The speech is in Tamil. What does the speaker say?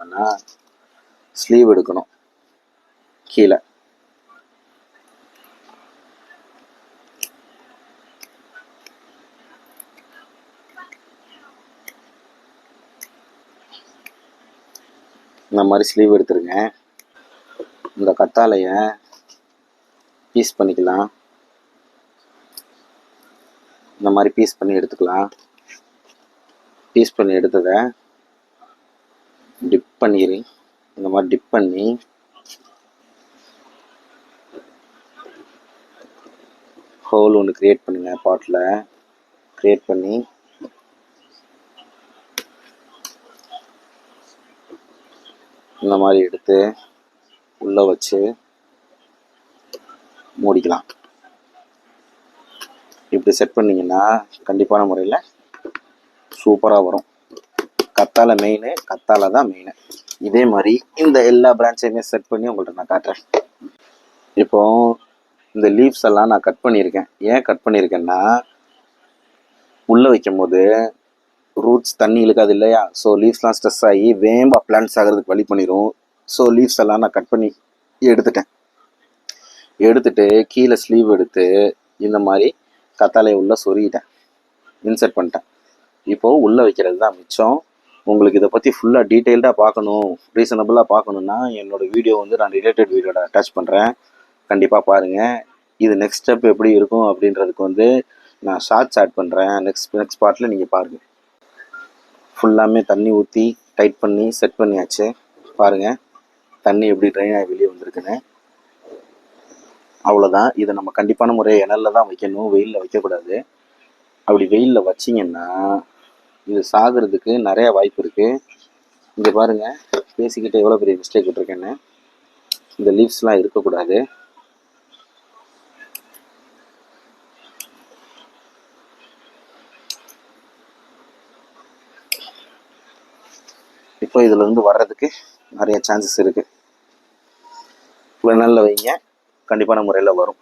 ஆனால் ஸ்லீவ் எடுக்கணும். கீழே இந்த மாதிரி ஸ்லீவ் எடுத்துருங்க. இந்த கத்தாழையை பீஸ் பண்ணிக்கலாம். இந்த மாதிரி பீஸ் பண்ணி எடுத்துக்கலாம். பீஸ் பண்ணி எடுத்ததை டிப் பண்ணிடு. இந்த மாதிரி டிப் பண்ணி ஹோல் ஒன்று க்ரியேட் பண்ணுங்கள். பாட்டில் க்ரியேட் பண்ணி இந்த மாதிரி எடுத்து உள்ளே வச்சு மூடிக்கலாம். இப்படி செட் பண்ணிங்கன்னா கண்டிப்பான முறையில் சூப்பராக வரும். கத்தாழை மெயின், கத்தாழை தான் மெயின். இதே மாதிரி இந்த எல்லா பிரான்ச்சையுமே செட் பண்ணி உங்கள்கிட்ட நான் காட்டுறேன். இப்போது இந்த லீவ்ஸ் எல்லாம் நான் கட் பண்ணியிருக்கேன். ஏன் கட் பண்ணியிருக்கேன்னா, உள்ளே வைக்கும் போது ரூட்ஸ் தண்ணி இழுக்காது இல்லையா? ஸோ லீவ்ஸ்லாம் ஸ்ட்ரெஸ் ஆகி வேம்பா பிளான்ட்ஸ் ஆகிறதுக்கு வழி பண்ணிடும். ஸோ லீவ்ஸ் எல்லாம் நான் கட் பண்ணி எடுத்துட்டு கீழே ஸ்லீவ் எடுத்து இந்த மாதிரி கத்தாழையை உள்ளே சொருகிட்டேன், இன்சர்ட் பண்ணிட்டேன். இப்போது உள்ளே வைக்கிறது தான் மிச்சம். உங்களுக்கு இதை பற்றி ஃபுல்லாக டீட்டெயில்டாக பார்க்கணும், ரீசனபுளாக பார்க்கணுன்னா என்னோடய வீடியோ வந்து நான் ரிலேட்டட் வீடியோட அட்டாச் பண்ணுறேன். கண்டிப்பாக பாருங்கள். இது நெக்ஸ்ட் ஸ்டெப் எப்படி இருக்கும் அப்படின்றதுக்கு வந்து நான் ஷார்ட்ஸ் ஆட் பண்ணுறேன். நெக்ஸ்ட் பார்ட்டில் நீங்கள் பாருங்கள். ஃபுல்லாமே தண்ணி ஊற்றி டைட் பண்ணி செட் பண்ணியாச்சு. பாருங்கள் தண்ணி எப்படி ட்ரைன் ஆகி வெளியே வந்திருக்குன்னு. அவ்வளோதான். இதை நம்ம கண்டிப்பான முறையை இணலில் தான் வைக்கணும், வெயிலில் வைக்கக்கூடாது. அப்படி வெயிலில் வச்சிங்கன்னா இது சாகிறதுக்கு நிறைய வாய்ப்பு இருக்குது. இங்கே பாருங்கள், பேசிக்கிட்டே எவ்வளோ பெரிய மிஸ்டேக் விட்டுருக்கேன்னு. இந்த லீவ்ஸ்லாம் இருக்கக்கூடாது. இப்போ இதிலேருந்து வர்றதுக்கு நிறைய சான்சஸ் இருக்குது. வெண்ணலில் வைங்க, கண்டிப்பான முறையில் வரும்.